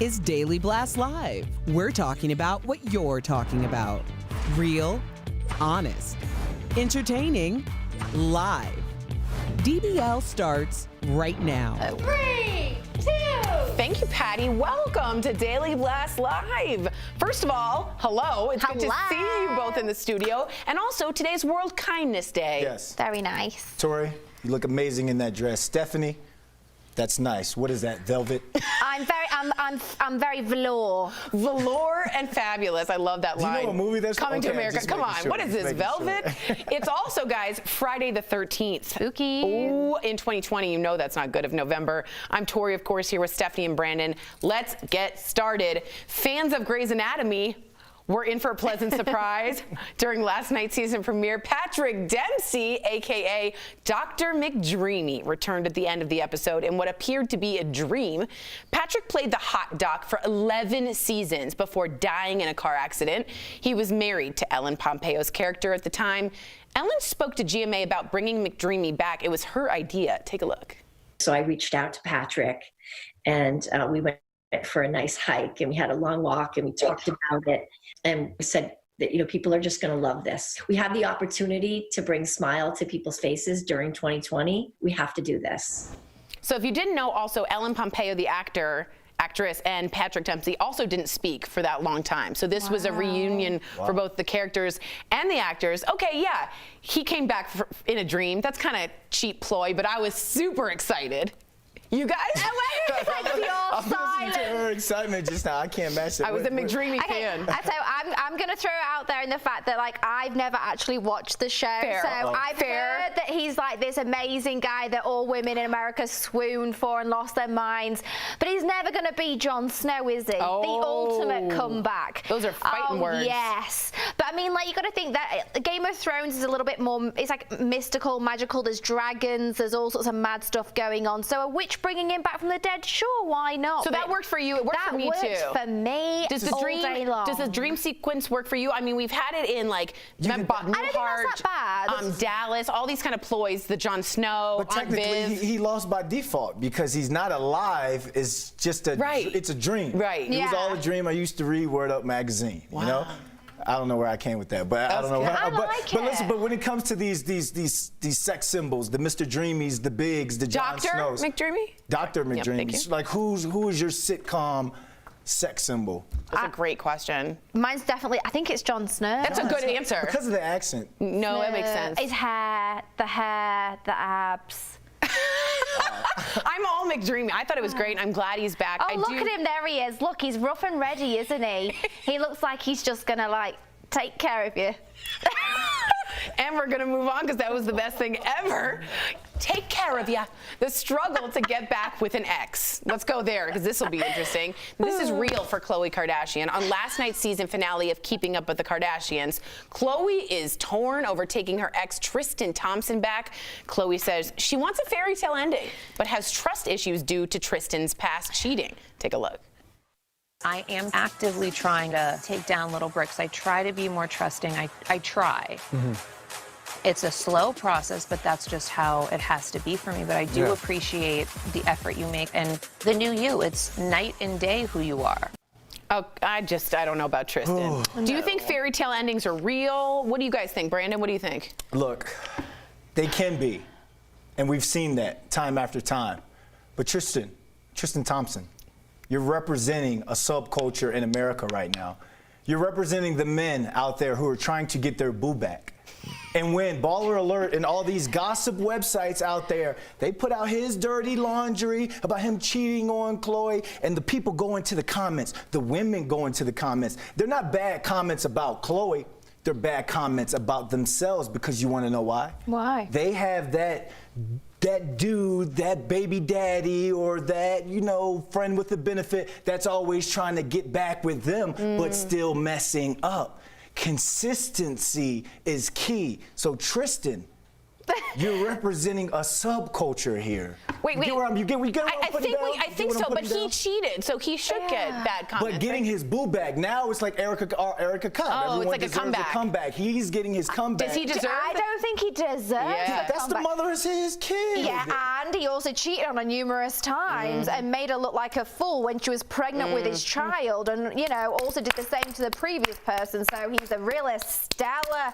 Is Daily Blast Live. We're talking about what you're talking about. Real, honest, entertaining, live. DBL starts right now. Hooray! Thank you, Patty. Welcome to Daily Blast Live. First of all, hello. It's good to see you both in the studio. And also, today's World Kindness Day. Yes. Very nice. Tori, you look amazing in that dress. Stephanie, that's nice. What is that, velvet? I'm very velour. Velour and fabulous. I love that line. Do you know what movie that's Coming to okay, America. Come on. sure, What is this, Velvet? Sure. It's also, guys, Friday the 13th. Spooky. Ooh, in 2020, you know that's not good of November. I'm Tori, of course, here with Stephanie and Brandon. Let's get started. Fans of Grey's Anatomy were in for a pleasant surprise during last night's season premiere. Patrick Dempsey, a.k.a. Dr. McDreamy, returned at the end of the episode in what appeared to be a dream. Patrick played the hot doc for 11 seasons before dying in a car accident. He was married to Ellen Pompeo's character at the time. Ellen spoke to GMA about bringing McDreamy back. It was her idea. Take a look. So I reached out to Patrick, and we went for a nice hike, and we had a long walk, and we talked about it, and we said that, you know, people are just going to love this. We have the opportunity to bring smile to people's faces during 2020. We have to do this. So if you didn't know, also Ellen Pompeo, the actress, and Patrick Dempsey also didn't speak for that long time. So this was a reunion for both the characters and the actors. Okay, yeah, he came back in a dream. That's kind of cheap ploy, but I was super excited. You guys? It's like your I'm listening to silence. her excitement just now. I can't match that. I was a McDreamy fan. So I'm going to throw it out there in the fact that, like, I've never actually watched the show. Fair. So I've heard that he's like this amazing guy that all women in America swooned for and lost their minds. But he's never going to be Jon Snow, is he? Oh. The ultimate comeback. Those are fighting words. Yes. But I mean, like, you got to think that Game of Thrones is a little bit more, it's like mystical, magical. There's dragons. There's all sorts of mad stuff going on. So a witch bringing him back from the dead, sure, why not? So that worked for you. It worked for me too. That worked for me. Does the dream sequence work for you? I mean, we've had it in like Bob I don't think that's that bad. Dallas, all these kind of ploys. The Jon Snow, But technically, he lost by default because he's not alive. It's just a, it's a dream. Right. It was all a dream. I used to read Word Up magazine. Wow. You know. I don't know where I came with that, but I don't know. But listen, but when it comes to these sex symbols, the Mr. Dreamies, the Bigs, the Jon Snows, Dr. McDreamy, like who is your sitcom sex symbol? That's a great question. Mine's definitely, I think it's Jon Snow. That's a good answer. Because of the accent. No, that makes sense. His hair, the abs. I'm all McDreamy. I thought it was great, and I'm glad he's back. Oh, look at him. There he is. Look, he's rough and ready, isn't he? He looks like he's just going to, like, take care of you. And we're going to move on because that was the best thing ever. Take care of ya. The struggle to get back with an ex. Let's go there because this will be interesting. This is real for Khloe Kardashian. On last night's season finale of Keeping Up with the Kardashians, Khloe is torn over taking her ex Tristan Thompson back. Khloe says she wants a fairy tale ending, but has trust issues due to Tristan's past cheating. Take a look. I am actively trying to take down little bricks. I try to be more trusting. I try. It's a slow process, but that's just how it has to be for me. But I do appreciate the effort you make and the new you. It's night and day who you are. Oh, I don't know about Tristan. Do you think fairy tale endings are real? What do you guys think? Brandon, what do you think? Look, they can be. And we've seen that time after time. But Tristan Thompson, you're representing a subculture in America right now. You're representing the men out there who are trying to get their boo back. And when Baller Alert and all these gossip websites out there, they put out his dirty laundry about him cheating on Khloe, and the people go into the comments, the women go into the comments. They're not bad comments about Khloe. They're bad comments about themselves because you want to know why? Why? They have that dude, that baby daddy, or that, you know, friend with the benefit that's always trying to get back with them, but still messing up. Consistency is key. So Tristan, you're representing a subculture here. Wait. You get what I think so, but he cheated, so he should get bad comments. But getting his boo back, now it's like Erica Cobb. Oh, Everyone it's like deserves a comeback. He's getting his comeback. Does he deserve I don't don't think he deserves Yeah. the That's the comeback. mother of his kid. Yeah, and he also cheated on her numerous times and made her look like a fool when she was pregnant with his child, and also did the same to the previous person. So he's a really stellar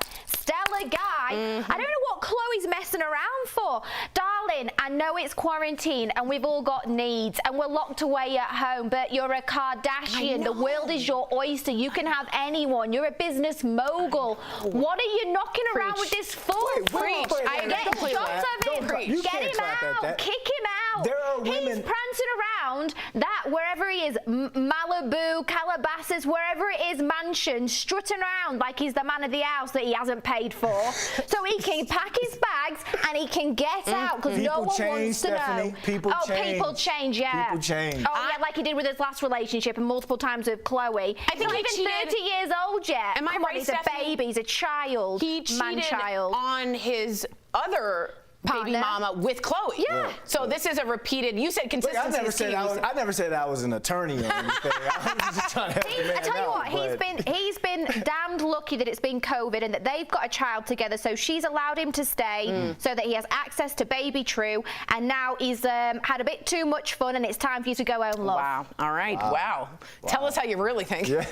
guy. I don't know what Chloe's messing around for. Darling, I know it's quarantine and we've all got needs and we're locked away at home, but you're a Kardashian. The world is your oyster. You can have anyone. You're a business mogul. What are you knocking around with this fool? Wait, I Get completely- shots of him. You Get can't him clap at out. that. Kick him out. There are He's women- prancing around that wherever he is, Malibu, Calabasas, wherever it is, mansion, strutting around like he's the man of the house that he hasn't paid for, so he can pack his bags and he can get out because no People one change, wants to Stephanie. know. People change. People change, yeah. People change. Oh, yeah, like he did with his last relationship and multiple times with Chloe. I think He's he not even cheated. 30 years old yet. Am I Come on, right, he's Stephanie? a baby, he's a child, He cheated man-child. on his other baby Partner. mama with Chloe. Yeah. So this is a repeated. You said Look, consistency. I never is said key. I never said I was an attorney or anything. I was just trying to help the man I tell you out, what, but- he's been damned lucky that it's been COVID and that they've got a child together. So she's allowed him to stay so that he has access to baby True. And now he's had a bit too much fun, and it's time for you to go home, love. Wow. All right. Wow. Tell us how you really think. Yeah.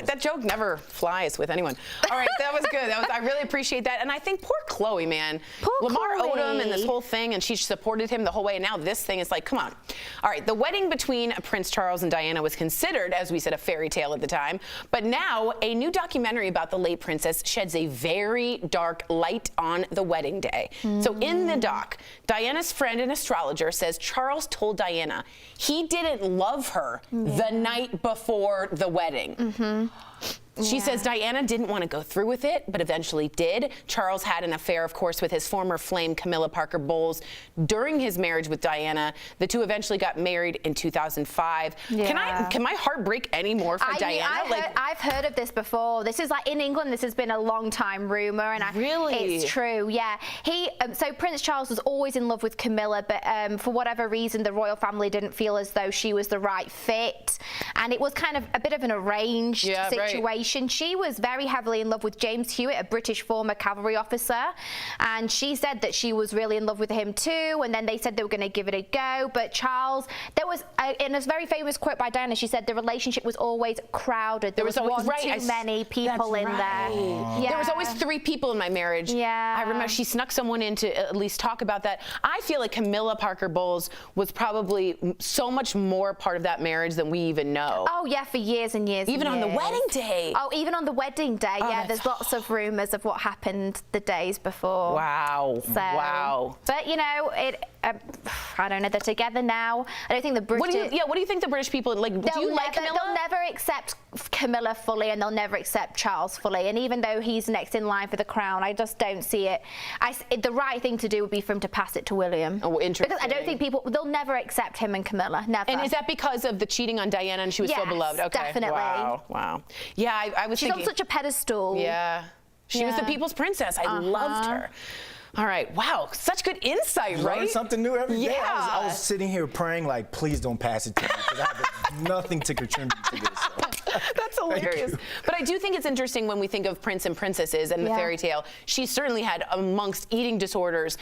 That joke never flies with anyone. All right. That was good. I really appreciate that. And I think poor Chloe, man. Poor Lamar Chloe. Odom and this whole thing, and she supported him the whole way. And now this thing is like, come on. All right. The wedding between Prince Charles and Diana was considered, as we said, a fairy tale at the time. But now a new documentary about the late princess sheds a very dark light on the wedding day. So in the doc, Diana's friend and astrologer says Charles told Diana he didn't love her the night before the wedding. She says Diana didn't want to go through with it, but eventually did. Charles had an affair, of course, with his former flame, Camilla Parker Bowles, during his marriage with Diana. The two eventually got married in 2005. Yeah. Can my heart break any more for Diana? I've heard of this before. This is like in England. This has been a long time rumor, and Really? it's true. Yeah, so Prince Charles was always in love with Camilla, but for whatever reason, the royal family didn't feel as though she was the right fit, and it was kind of a bit of an arranged situation. She was very heavily in love with James Hewitt, a British former cavalry officer, and she said that she was really in love with him too, and then they said they were going to give it a go. But Charles, there was in a very famous quote by Diana, she said the relationship was always crowded. There was always- one too many people in there. Yeah. There was always 3 people in my marriage. Yeah. I remember she snuck someone in to at least talk about that. I feel like Camilla Parker Bowles was probably so much more part of that marriage than we even know. Oh yeah, for years and years. Even and on the years. wedding day. Oh, even on the wedding day. Yeah, that's there's lots of rumors of what happened the days before. Wow. So, Wow. But I don't know. They're together now. I don't think the British. What do you think the British people like? Do you like Camilla? They'll never accept Camilla fully, and they'll never accept Charles fully. And even though he's next in line for the crown, I just don't see it. The right thing to do would be for him to pass it to William. Oh, interesting. Because I don't think they'll never accept him and Camilla. Never. And is that because of the cheating on Diana and she was so Yes, beloved? Okay. definitely. Wow. Yeah, I was She's thinking. on such a pedestal. Yeah. She was the Yeah. people's princess. I loved her. All right. Wow. Such good insight, Learn right? something new every day. Yeah. I was sitting here praying like, please don't pass it to me because I have nothing to contribute to this. That's hilarious. But I do think it's interesting when we think of prince and princesses and the fairy tale. She certainly had, amongst eating disorders,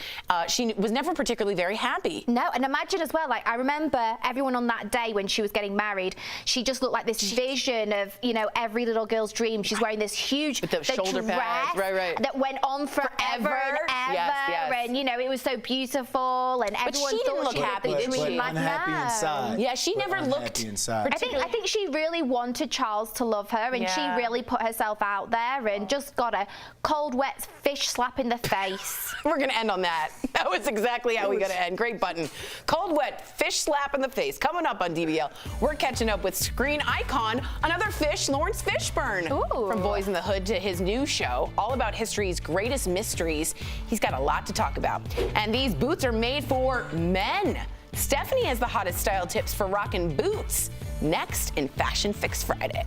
she was never particularly very happy. No, and imagine as well, like I remember everyone on that day when she was getting married, she just looked like this vision of, every little girl's dream. She's wearing this huge With the shoulder pads, dress right. that went on forever and ever. Yes. And, it was so beautiful, and everyone she thought didn't look she happy, had the did she? dream. Like, unhappy no. inside. Yeah, she never Unhappy looked inside. I think she really wanted Charles to love her, and she Yeah. really put herself out there and just got a cold, wet fish slap in the face. We're going to end on that. That was exactly how we got to end. Great button. Cold, wet, fish slap in the face. Coming up on DBL, we're catching up with screen icon, another fish, Lawrence Fishburne. Ooh. From Boys in the Hood to his new show, all about history's greatest mysteries. He's got a lot to talk about. And these boots are made for men. Stephanie has the hottest style tips for rocking boots. Next in Fashion Fix Friday.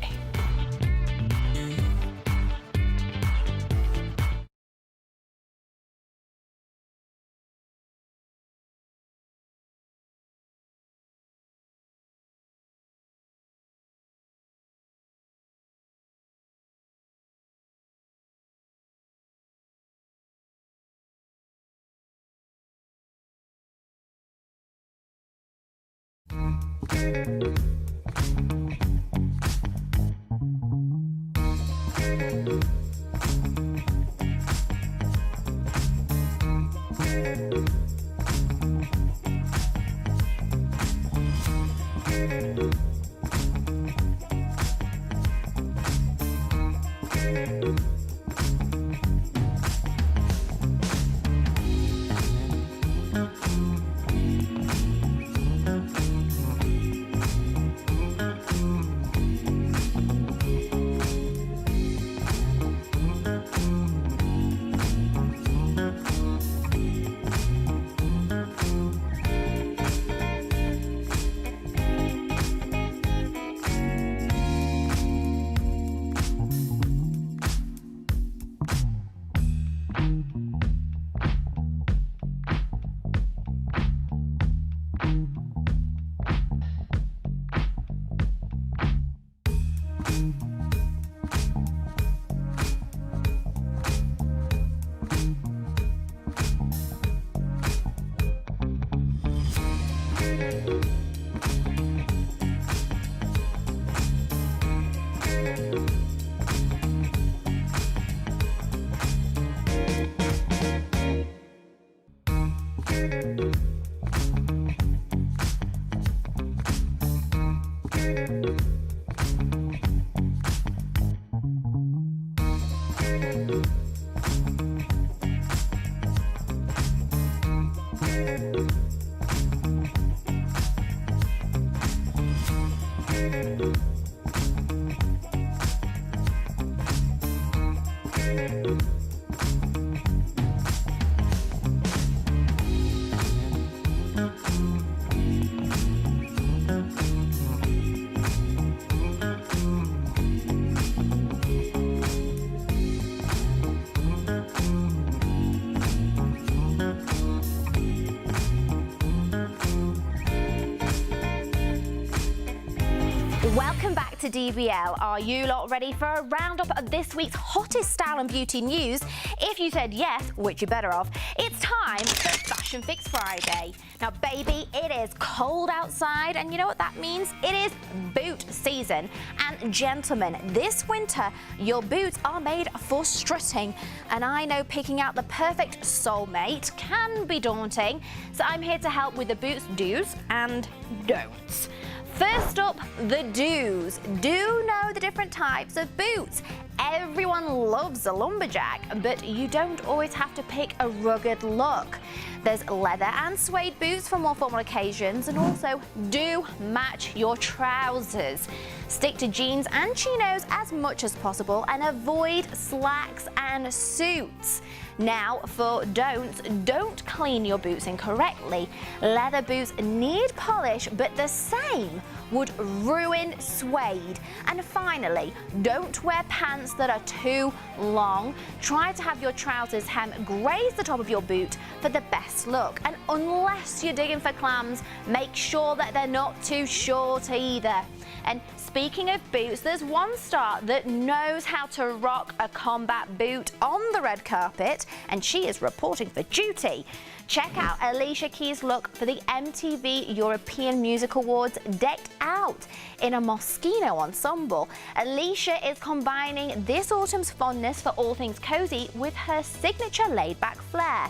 Welcome back to DBL. Are you lot ready for a roundup of this week's hottest style and beauty news? If you said yes, which you're better off, it's time for Fashion Fix Friday. Now, baby, it is cold outside, and you know what that means? It is boot season. And gentlemen, this winter, your boots are made for strutting. And I know picking out the perfect soulmate can be daunting, so I'm here to help with the boots do's and don'ts. First up, the do's. Do know the different types of boots. Everyone loves a lumberjack, but you don't always have to pick a rugged look. There's leather and suede boots for more formal occasions, and also do match your trousers. Stick to jeans and chinos as much as possible and avoid slacks and suits. Now for don'ts, don't clean your boots incorrectly. Leather boots need polish, but the same would ruin suede. And finally, don't wear pants that are too long. Try to have your trousers hem graze the top of your boot for the best look. And unless you're digging for clams, make sure that they're not too short either. And speaking of boots, there's one star that knows how to rock a combat boot on the red carpet, and she is reporting for duty. Check out Alicia Keys' look for the MTV European Music Awards, decked out in a Moschino ensemble. Alicia is combining this autumn's fondness for all things cozy with her signature laid-back flair.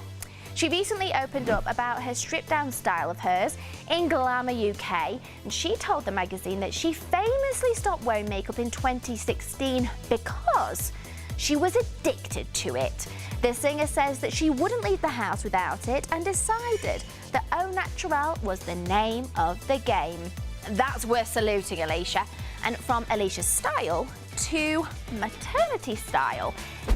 She recently opened up about her stripped-down style of hers in Glamour UK, and she told the magazine that she famously stopped wearing makeup in 2016 because she was addicted to it. The singer says that she wouldn't leave the house without it and decided that au naturel was the name of the game. That's worth saluting, Alicia. And from Alicia's style to maternity style.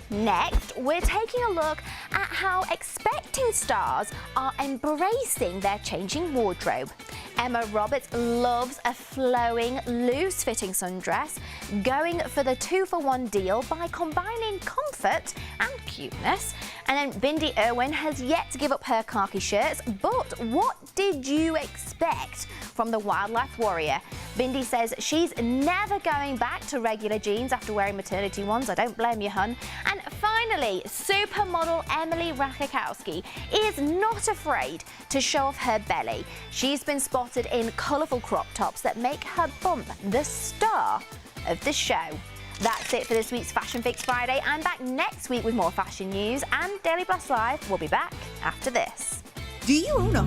Next, we're taking a look at how expecting stars are embracing their changing wardrobe. Emma Roberts loves a flowing, loose-fitting sundress, going for the 2-for-1 deal by combining comfort and cuteness. And then Bindi Irwin has yet to give up her khaki shirts, but what did you expect from the wildlife warrior? Bindi says she's never going back to regular jeans after wearing maternity ones. I don't blame you, hun. And finally, supermodel Emily Ratajkowski is not afraid to show off her belly. She's been spotted in colourful crop tops that make her bump the star of the show. That's it for this week's Fashion Fix Friday. I'm back next week with more fashion news, and Daily Blast Live will be back after this. Do you own a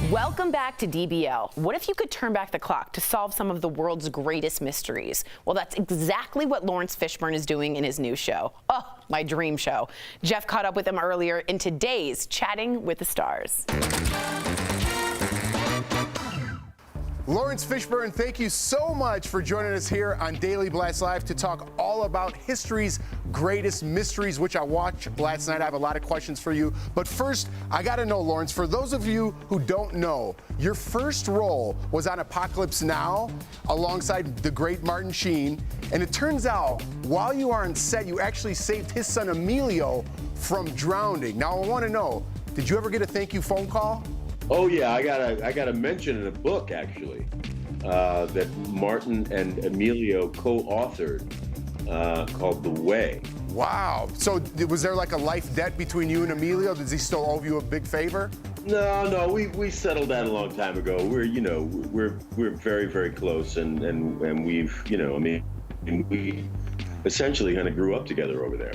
Welcome back to DBL. What if you could turn back the clock to solve some of the world's greatest mysteries? Well, that's exactly what Lawrence Fishburne is doing in his new show. Oh, my dream show. Jeff caught up with him earlier in today's Chatting with the Stars. Lawrence Fishburne, thank you so much for joining us here on Daily Blast Live to talk all about history's greatest mysteries, which I watched last night. I have a lot of questions for you. But first, I got to know, Lawrence, for those of you who don't know, your first role was on Apocalypse Now alongside the great Martin Sheen. And it turns out, while you are on set, you actually saved his son Emilio from drowning. Now, I want to know, did you ever get a thank you phone call? Oh yeah, I got a mention in a book actually that Martin and Emilio co-authored called The Way. Wow. So was there like a life debt between you and Emilio? Does he still owe you a big favor? No, we settled that a long time ago. We're very, very close, and we've we essentially kind of grew up together over there.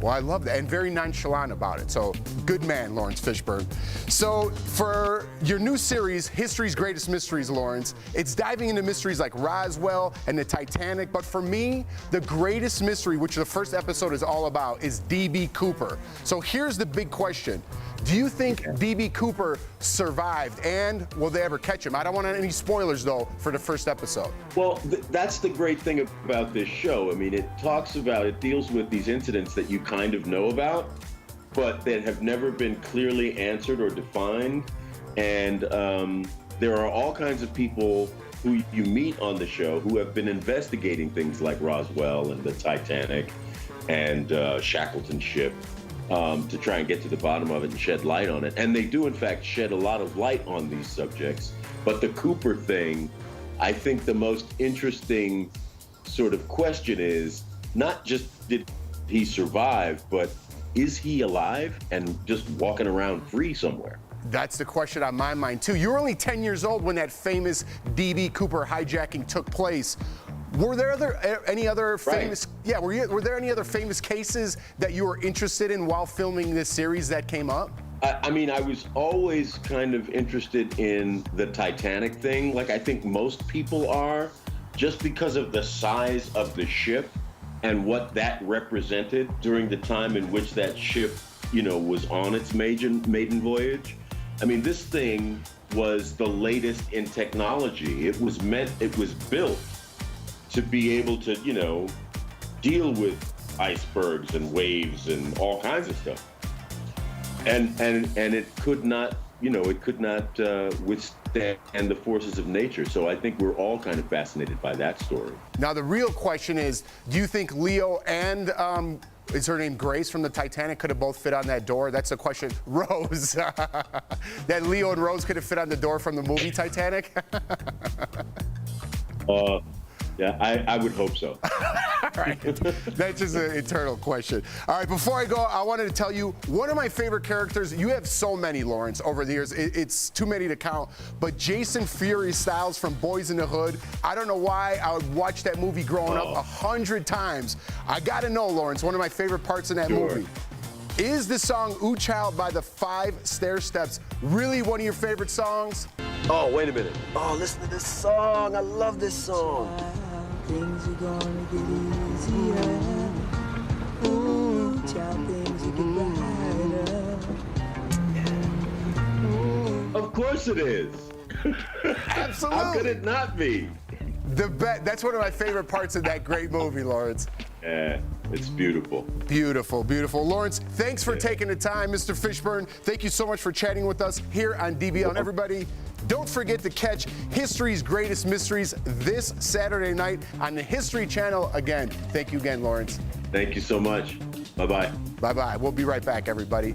Well, I love that, and very nonchalant about it. So, good man, Lawrence Fishburne. So, for your new series, History's Greatest Mysteries, Lawrence, it's diving into mysteries like Roswell and the Titanic. But for me, the greatest mystery, which the first episode is all about, is D.B. Cooper. So, here's the big question. Do you think D.B. Cooper survived, and will they ever catch him? I don't want any spoilers, though, for the first episode. Well, that's the great thing about this show. I mean, it deals with these incidents that you kind of know about, but that have never been clearly answered or defined. And there are all kinds of people who you meet on the show who have been investigating things like Roswell and the Titanic and Shackleton ship. To try and get to the bottom of it and shed light on it. And they do, in fact, shed a lot of light on these subjects. But the Cooper thing, I think the most interesting sort of question is not just did he survive, but is he alive and just walking around free somewhere? That's the question on my mind, too. You were only 10 years old when that famous D.B. Cooper hijacking took place. Were there any other famous? Right. Yeah, were there any other famous cases that you were interested in while filming this series that came up? I mean, I was always kind of interested in the Titanic thing, like I think most people are, just because of the size of the ship and what that represented during the time in which that ship, you know, was on its maiden voyage. I mean, this thing was the latest in technology. It was built to be able to, you know, deal with icebergs and waves and all kinds of stuff. And it could not, you know, withstand the forces of nature. So I think we're all kind of fascinated by that story. Now, the real question is, do you think Leo and, is her name Grace from the Titanic, could have both fit on that door? That's a question. Rose. That Leo and Rose could have fit on the door from the movie Titanic? Yeah, I would hope so. All right. That's just an eternal question. All right, before I go, I wanted to tell you one of my favorite characters. You have so many, Lawrence, over the years. It's too many to count. But Jason Fury Styles from Boys in the Hood, I don't know why. I would watch that movie growing up 100 times. I got to know, Lawrence, one of my favorite parts in that movie. Is the song Ooh Child by the 5 Stair Steps really one of your favorite songs? Oh, wait a minute. Oh, listen to this song. I love this song. Things are gonna get easier. Ooh, child, things are getting brighter. Of course it is. Absolutely. How could it not be? That's one of my favorite parts of that great movie, Lawrence. Yeah, it's beautiful. Beautiful, beautiful. Lawrence, thanks for taking the time. Mr. Fishburne, thank you so much for chatting with us here on DBL. And everybody, don't forget to catch History's Greatest Mysteries this Saturday night on the History Channel. Again, thank you again, Lawrence. Thank you so much. Bye-bye. Bye-bye. We'll be right back, everybody.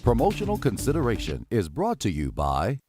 Promotional consideration is brought to you by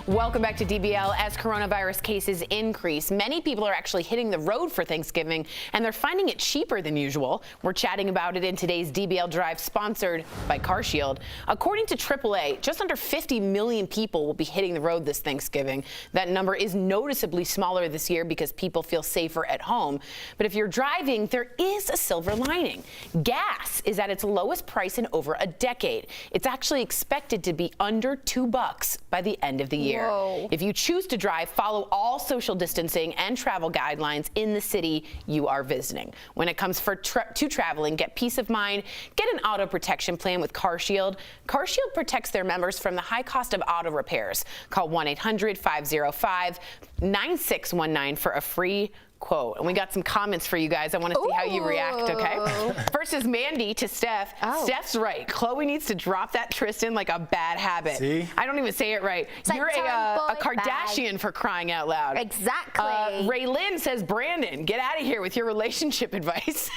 Welcome back to DBL. As coronavirus cases increase, many people are actually hitting the road for Thanksgiving, and they're finding it cheaper than usual. We're chatting about it in today's DBL Drive, sponsored by CarShield. According to AAA, just under 50 million people will be hitting the road this Thanksgiving. That number is noticeably smaller this year because people feel safer at home. But if you're driving, there is a silver lining. Gas is at its lowest price in over a decade. It's actually expected to be under $2 by the end of the year. Whoa. If you choose to drive, follow all social distancing and travel guidelines in the city you are visiting. When it comes to traveling, get peace of mind. Get an auto protection plan with CarShield. CarShield protects their members from the high cost of auto repairs. Call 1-800-505-9619 for a free quote. And we got some comments for you guys. I want to see how you react, okay? First is Mandy to Steph. Oh. Steph's right. Chloe needs to drop that Tristan like a bad habit. See? I don't even say it right. like You're a tomboy Kardashian for crying out loud. Exactly. Ray Lynn says, Brandon, get out of here with your relationship advice.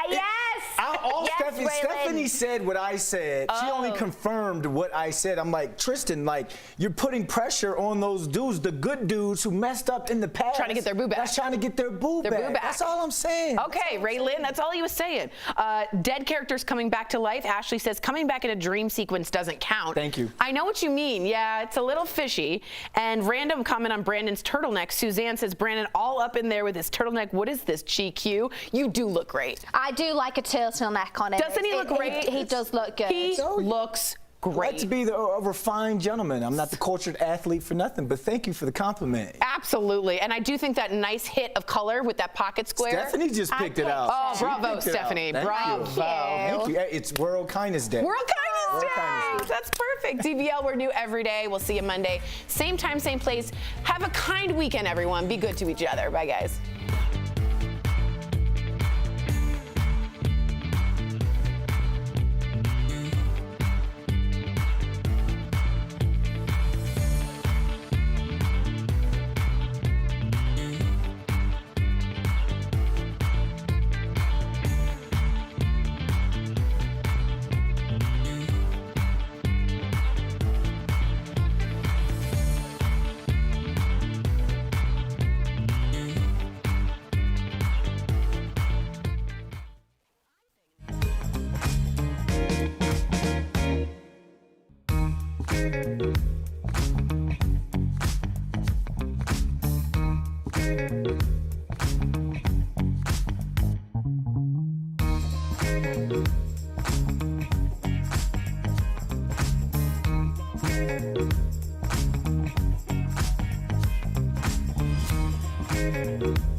Yes. Yes, Stephanie said what I said. She only confirmed what I said. I'm like, Tristan, like, you're putting pressure on those dudes, the good dudes who messed up in the past. Trying to get their boo back. That's trying to get their boo back. That's all I'm saying. Okay, Ray Lynn, that's all he was saying. Dead characters coming back to life. Ashley says, coming back in a dream sequence doesn't count. Thank you. I know what you mean. Yeah, it's a little fishy. And random comment on Brandon's turtleneck. Suzanne says, Brandon all up in there with his turtleneck. What is this, GQ? You do look great. I do like a turtleneck on him. Doesn't he look great? He does look good. He looks great. Let's be a refined gentleman. I'm not the cultured athlete for nothing, but thank you for the compliment. Absolutely. And I do think that nice hit of color with that pocket square. Stephanie just picked it out. Oh, She bravo, picked it Stephanie. out. Bravo. Thank you. Hey, it's World Kindness Day. World Kindness Day. Kindness Day. That's perfect. DBL, we're new every day. We'll see you Monday. Same time, same place. Have a kind weekend, everyone. Be good to each other. Bye, guys. Thank you.